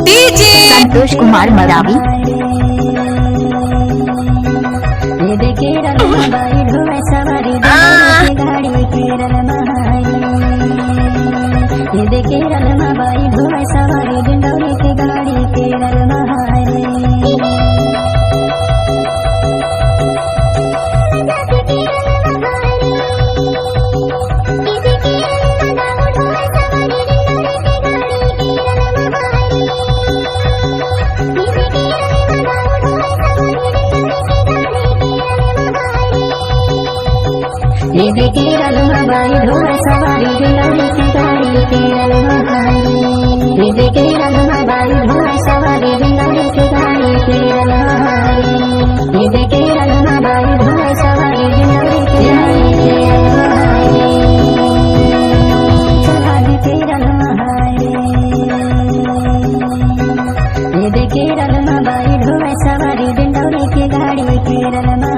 DJ Santosh Kumar Maravi. Kerala बाई ढोल सवारी दिलौरी की गाड़ी केरल महारी। केरल बाई ढोल सवारी दिलौरी की गाड़ी केरल महारी। केरल बाई ढोल सवारी दिलौरी की गाड़ी केरल महारी। सवारी केरल महारी। केरल बाई ढोल सवारी दिलौरी की गाड़ी केरल महारी।